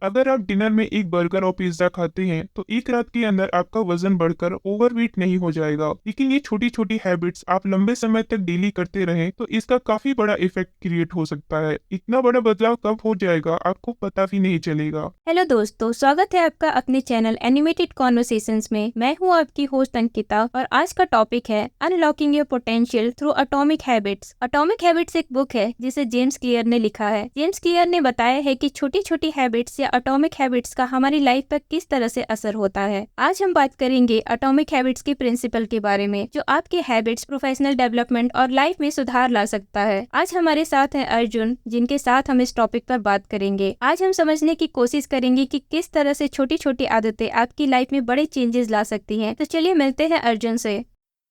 अगर आप डिनर में एक बर्गर और पिज्जा खाते हैं तो एक रात के अंदर आपका वजन बढ़कर ओवरवेट नहीं हो जाएगा। लेकिन ये छोटी छोटी हैबिट्स आप लंबे समय तक डेली करते रहें तो इसका काफी बड़ा इफेक्ट क्रिएट हो सकता है। इतना बड़ा बदलाव कब हो जाएगा आपको पता भी नहीं चलेगा। हेलो दोस्तों, स्वागत है आपका अपने चैनल एनिमेटेड कॉन्वर्सेशंस में। मैं हूं आपकी होस्ट अंकिता और आज का टॉपिक है unlocking your potential through atomic habits. Atomic habits एक बुक है जिसे जेम्स क्लियर ने लिखा है। जेम्स क्लियर ने बताया है कि छोटी छोटी हैबिट्स या एटॉमिक हैबिट्स का हमारी लाइफ पर किस तरह से असर होता है। आज हम बात करेंगे एटॉमिक हैबिट्स के प्रिंसिपल के बारे में जो आपके हैबिट्स, प्रोफेशनल डेवलपमेंट और लाइफ में सुधार ला सकता है। आज हमारे साथ है अर्जुन, जिनके साथ हम इस टॉपिक पर बात करेंगे। आज हम समझने की कोशिश करेंगे कि किस तरह से छोटी छोटी आदतें आपकी लाइफ में बड़े चेंजेस ला सकती हैं। तो चलिए मिलते हैं अर्जुन से।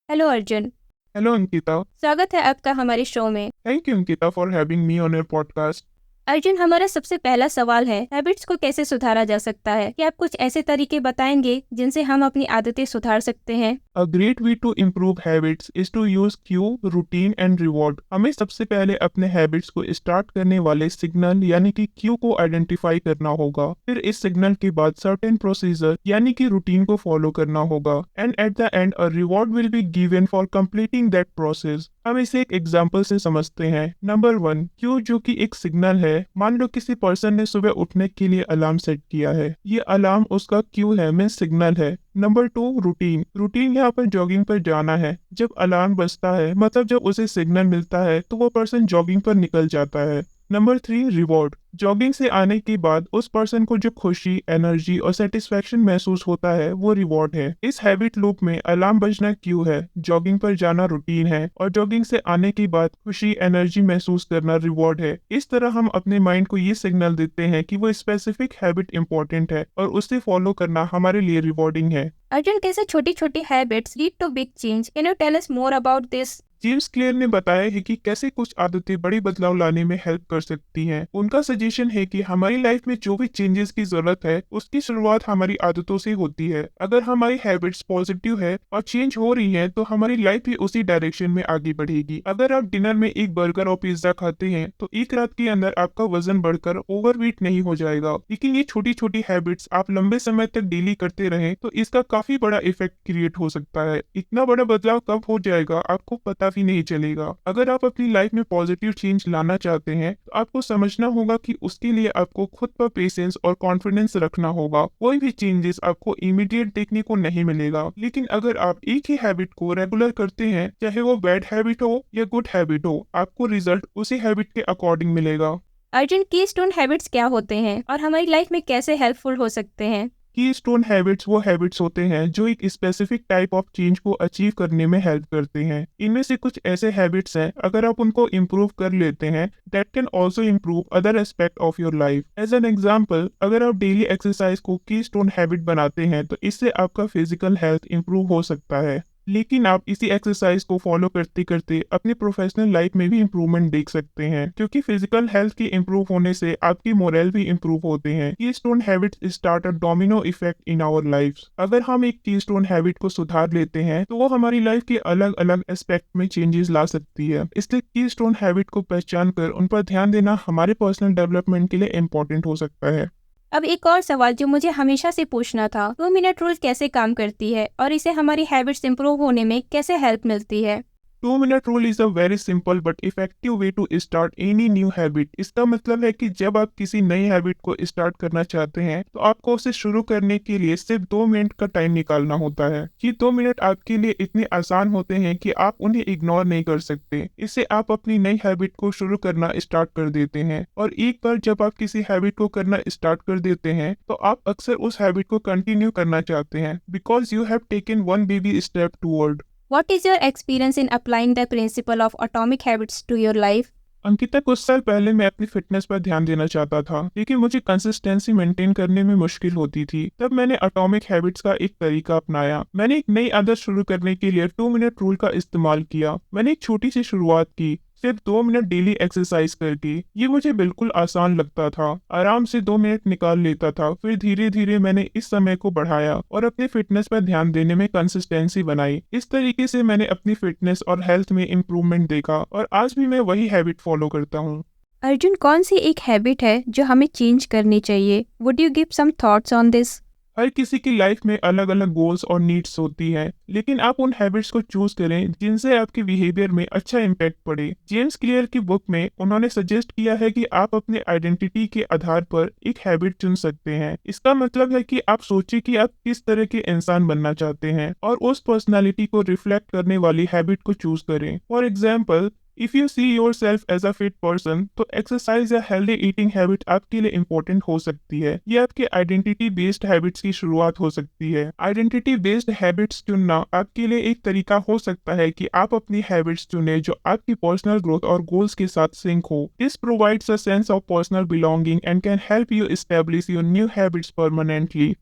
हेलो अर्जुन। हेलो अंकिता। स्वागत है आपका हमारे शो में। Thank you Ankita for having me on your podcast. Arjun, हमारा सबसे पहला सवाल है, हैबिट्स को कैसे सुधारा जा सकता है? क्या आप कुछ ऐसे तरीके बताएंगे जिनसे हम अपनी आदतें सुधार सकते हैं? A great way to improve habits is to use cue, routine and reward। हमें सबसे पहले अपने हैबिट्स को स्टार्ट करने वाले सिग्नल यानी कि क्यू को आइडेंटिफाई करना होगा। फिर इस सिग्नल के बाद सर्टेन प्रोसीजर यानी कि रूटीन को फॉलो करना होगा and at the end a reward will be given for completing that process. हम इसे एक एग्जाम्पल से समझते हैं। नंबर 1, क्यू जो कि एक सिग्नल है। मान लो किसी पर्सन ने सुबह उठने के लिए अलार्म सेट किया है, ये अलार्म उसका क्यू है, मीन्स सिग्नल है। Number 2, routine. रूटीन यहाँ पर जॉगिंग पर जाना है। जब अलार्म बजता है मतलब जब उसे सिग्नल मिलता है तो वो पर्सन जॉगिंग पर निकल जाता है। Number 3, reward. जॉगिंग से आने के बाद उस पर्सन को जो खुशी, एनर्जी और सेटिस्फेक्शन महसूस होता है वो रिवॉर्ड है। इस हैबिट लूप में अलार्म बजना क्यू है, जॉगिंग पर जाना रूटीन है और जॉगिंग से आने के बाद खुशी, एनर्जी महसूस करना रिवॉर्ड है। इस तरह हम अपने माइंड को ये सिग्नल देते हैं कि वो स्पेसिफिक हैबिट इंपॉर्टेंट है और उसे फॉलो करना हमारे लिए रिवॉर्डिंग है। अर्जुन, कैसे छोटी छोटी habits lead to big change? Can you tell us more about this? James Clear ने बताया है कि कैसे कुछ आदतें बड़ी बदलाव लाने में हेल्प कर सकती हैं। उनका सजेशन है कि हमारी लाइफ में जो भी चेंजेस की जरूरत है उसकी शुरुआत हमारी आदतों से होती है। अगर हमारी हैबिट्स पॉजिटिव है और चेंज हो रही है तो हमारी लाइफ भी उसी डायरेक्शन में आगे बढ़ेगी। अगर आप डिनर में एक बर्गर और पिज्जा खाते हैं तो एक रात के अंदर आपका वजन बढ़कर ओवरवेट नहीं हो जाएगा। लेकिन ये छोटी छोटी हैबिट्स आप लंबे समय तक डेली करते रहें तो इसका काफी बड़ा इफेक्ट क्रिएट हो सकता है। इतना बड़ा बदलाव कब हो जाएगा आपको पता भी नहीं चलेगा। अगर आप अपनी लाइफ में पॉजिटिव चेंज लाना चाहते हैं तो आपको समझना होगा कि उसके लिए आपको खुद पर पेशेंस और कॉन्फिडेंस रखना होगा। कोई भी चेंजेस आपको इमीडिएट देखने को नहीं मिलेगा, लेकिन अगर आप एक ही हैबिट को रेगुलर करते हैं, चाहे वो बैड हैबिट हो या गुड हैबिट हो, आपको रिजल्ट उसी हैबिट के अकॉर्डिंग मिलेगा। अर्जुन, कीस्टोन हैबिट्स क्या होते हैं और हमारी लाइफ में कैसे हेल्पफुल हो सकते हैं? कीस्टोन हैबिट्स वो हैबिट्स होते हैं जो एक स्पेसिफिक टाइप ऑफ चेंज को अचीव करने में हेल्प करते हैं। इनमें से कुछ ऐसे हैबिट्स हैं, अगर आप उनको इम्प्रूव कर लेते हैं, that can also improve other aspect of your life. As an example, अगर आप डेली एक्सरसाइज को कीस्टोन हैबिट बनाते हैं तो इससे आपका फिजिकल हेल्थ इम्प्रूव हो सकता है। लेकिन आप इसी एक्सरसाइज को फॉलो करते करते अपनी प्रोफेशनल लाइफ में भी इम्प्रूवमेंट देख सकते हैं, क्योंकि फिजिकल हेल्थ के इम्प्रूव होने से आपकी मोरल भी इम्प्रूव होते हैं। Keystone habits start a domino effect in our lifes. अगर हम एक कीस्टोन हैबिट को सुधार लेते हैं तो वो हमारी लाइफ के अलग अलग एस्पेक्ट में चेंजेस ला सकती है। इसलिए कीस्टोन हैबिट को पहचान कर उन पर ध्यान देना हमारे पर्सनल डेवलपमेंट के लिए इम्पोर्टेंट हो सकता है। अब एक और सवाल जो मुझे हमेशा से पूछना था, 2 मिनट रूल कैसे काम करती है और इसे हमारी हैबिट्स इंप्रूव होने में कैसे हेल्प मिलती है? 2 minute rule is a very simple but effective way to start any new habit. इसका मतलब है कि जब आप किसी नई हैबिट को स्टार्ट करना चाहते हैं तो आपको उसे शुरू करने के लिए सिर्फ 2 मिनट का टाइम निकालना होता है। ये 2 मिनट आपके लिए इतने आसान होते हैं कि आप उन्हें इग्नोर नहीं कर सकते। इससे आप अपनी नई हैबिट को शुरू करना स्टार्ट कर देते हैं और एक बार जब आप किसी हैबिट को करना स्टार्ट कर देते हैं तो आप अक्सर उस हैबिट को कंटिन्यू करना चाहते हैं, because you have taken one baby step toward. What is your experience in applying the principle of atomic habits to your life? Ankita, कुछ साल पहले मैं अपनी फिटनेस पर ध्यान देना चाहता था, लेकिन मुझे कंसिस्टेंसी मेंटेन करने में मुश्किल होती थी। तब मैंने एटॉमिक हैबिट्स का एक तरीका अपनाया। मैंने एक नई आदत शुरू करने के लिए 2 मिनट रूल का इस्तेमाल किया। मैंने एक छोटी सी शुरुआत की, सिर्फ 2 मिनट डेली एक्सरसाइज करके। ये मुझे बिल्कुल आसान लगता था। आराम से 2 मिनट निकाल लेता था। फिर धीरे धीरे मैंने इस समय को बढ़ाया और अपनी फिटनेस पर ध्यान देने में कंसिस्टेंसी बनाई। इस तरीके से मैंने अपनी फिटनेस और हेल्थ में इम्प्रूवमेंट देखा और आज भी मैं वही हैबिट फॉलो करता हूँ। अर्जुन, कौन सी एक हैबिट है जो हमें चेंज करनी चाहिए? Would you give some thoughts on this? हर किसी की लाइफ में अलग अलग गोल्स और नीड्स होती हैं, लेकिन आप उन हैबिट्स को चूज करें जिनसे आपके बिहेवियर में अच्छा इम्पैक्ट पड़े। जेम्स क्लियर की बुक में उन्होंने सजेस्ट किया है कि आप अपने आइडेंटिटी के आधार पर एक हैबिट चुन सकते हैं। इसका मतलब है कि आप सोचिए कि आप किस तरह के इंसान बनना चाहते हैं और उस पर्सनालिटी को रिफ्लेक्ट करने वाली हैबिट को चूज करें। For example, if you see yourself as a fit person, तो एक्सरसाइज या हेल्दी ईटिंग हैबिट आपके लिए इंपॉर्टेंट हो सकती है। ये आपके आइडेंटिटी बेस्ड हैबिट्स की शुरुआत हो सकती है। आइडेंटिटी बेस्ड हैबिट्स चुनना आपके लिए एक तरीका हो सकता है कि आप अपनी हैबिट्स चुने जो आपकी पर्सनल ग्रोथ और गोल्स के साथ सिंक हो। This provides a sense of personal belonging and can help you establish your new habits permanently.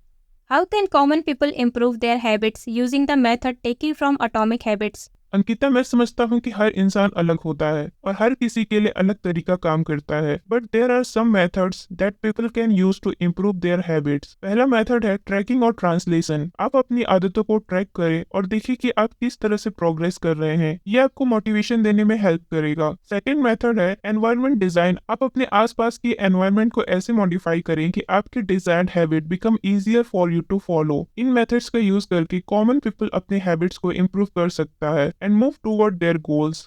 How can common people improve their habits using the method taken from Atomic Habits? Ankita, मैं समझता हूँ कि हर इंसान अलग होता है और हर किसी के लिए अलग तरीका काम करता है, but there are some methods that people can use to improve their habits. पहला मेथड है ट्रैकिंग और ट्रांसलेशन। आप अपनी आदतों को ट्रैक करें और देखिए कि आप किस तरह से प्रोग्रेस कर रहे हैं। ये आपको मोटिवेशन देने में हेल्प करेगा। सेकेंड मेथड है एनवायरमेंट डिजाइन। आप अपने आसपास की एनवायरमेंट को ऐसे मॉडिफाई करें कि आपकी desired habit become easier for you to follow. इन मेथड्स का यूज करके कॉमन पीपल अपने हैबिट्स को इम्प्रूव कर सकता है and move toward their goals.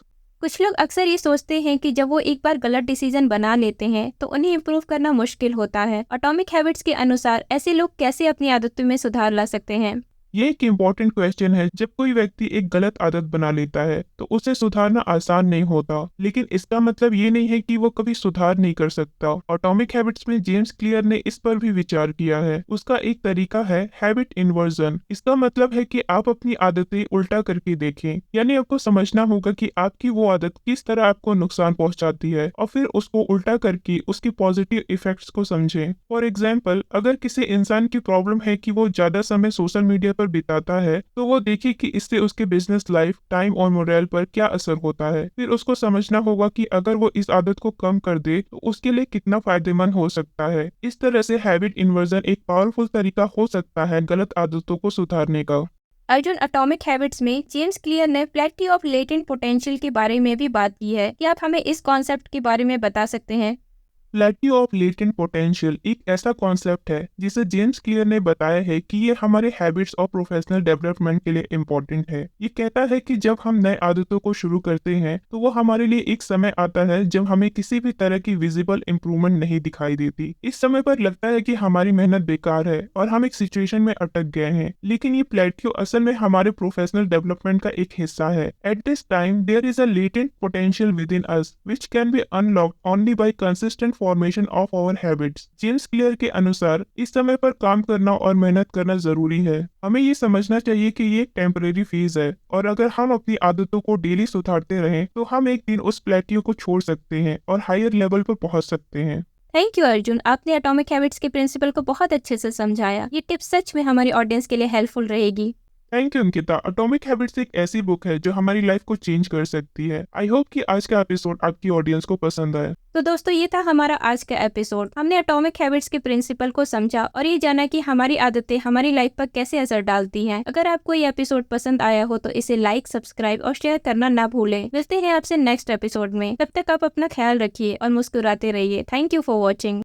कुछ लोग अक्सर ये सोचते हैं कि जब वो एक बार गलत डिसीजन बना लेते हैं तो उन्हें इम्प्रूव करना मुश्किल होता है। एटॉमिक हैबिट्स के अनुसार ऐसे लोग कैसे अपनी आदतों में सुधार ला सकते हैं? ये एक इम्पोर्टेंट क्वेश्चन है। जब कोई व्यक्ति एक गलत आदत बना लेता है तो उसे सुधारना आसान नहीं होता, लेकिन इसका मतलब ये नहीं है कि वो कभी सुधार नहीं कर सकता। एटॉमिक हैबिट्स में जेम्स क्लियर ने इस पर भी विचार किया है। उसका एक तरीका है हैबिट इन्वर्जन। इसका मतलब है कि आप अपनी आदतें उल्टा करके देखें, यानी आपको समझना होगा कि आपकी वो आदत किस तरह आपको नुकसान पहुंचाती है और फिर उसको उल्टा करके उसकी पॉजिटिव इफेक्ट्स को समझें। फॉर एग्जाम्पल, अगर किसी इंसान की प्रॉब्लम है कि वो ज्यादा समय सोशल मीडिया पर बिताता है, तो वो देखिए कि इससे उसके बिजनेस लाइफ, टाइम और मोरल पर क्या असर होता है। फिर उसको समझना होगा कि अगर वो इस आदत को कम कर दे तो उसके लिए कितना फायदेमंद हो सकता है। इस तरह से हैबिट इन्वर्जन एक पावरफुल तरीका हो सकता है गलत आदतों को सुधारने का। अर्जुन, एटॉमिक हैबिट्स में जेम्स क्लियर ने प्लेटी ऑफ लेटेंट पोटेंशियल के बारे में भी बात की है। क्या आप हमें इस कॉन्सेप्ट के बारे में बता सकते हैं? प्लेटी ऑफ लेटेंट पोटेंशियल एक ऐसा कॉन्सेप्ट है जिसे जेम्स क्लियर ने बताया है कि ये हमारे हैबिट्स और प्रोफेशनल डेवलपमेंट के लिए इम्पोर्टेंट है। ये कहता है कि जब हम नए आदतों को शुरू करते हैं तो वो हमारे लिए एक समय आता है जब हमें किसी भी तरह की विजिबल इम्प्रूवमेंट नहीं दिखाई देती। इस समय पर लगता है कि हमारी मेहनत बेकार है और हम एक सिचुएशन में अटक गए हैं, लेकिन ये प्लेट्यू असल में हमारे प्रोफेशनल डेवलपमेंट का एक हिस्सा है। At this time there is a latent potential within us which can be unlocked only by consistent formation of our habits. James Clear के अनुसार इस समय पर काम करना और मेहनत करना जरूरी है। हमें ये समझना चाहिए कि ये एक टेम्परेरी फेज है और अगर हम अपनी आदतों को डेली सुधारते रहें तो हम एक दिन उस प्लेट्यू को छोड़ सकते हैं और हायर लेवल पर पहुंच सकते हैं। थैंक यू अर्जुन, आपने एटॉमिक हैबिट्स के प्रिंसिपल को बहुत अच्छे से समझाया। ये टिप्स सच में हमारी ऑडियंस के लिए हेल्पफुल रहेगी। Thank you Ankita. Atomic habits एक ऐसी बुक है जो हमारी लाइफ को चेंज कर सकती है। आई होप कि आज का एपिसोड आपकी ऑडियंस को पसंद आए। तो दोस्तों, ये था हमारा आज का एपिसोड। हमने एटॉमिक हैबिट्स के प्रिंसिपल को समझा और ये जाना कि हमारी आदतें हमारी लाइफ पर कैसे असर डालती हैं। अगर आपको ये एपिसोड पसंद आया हो तो इसे लाइक, सब्सक्राइब और शेयर करना ना भूलें। मिलते हैं आपसे नेक्स्ट एपिसोड में। तब तक आप अपना ख्याल रखिए और मुस्कुराते रहिए। Thank you for watching.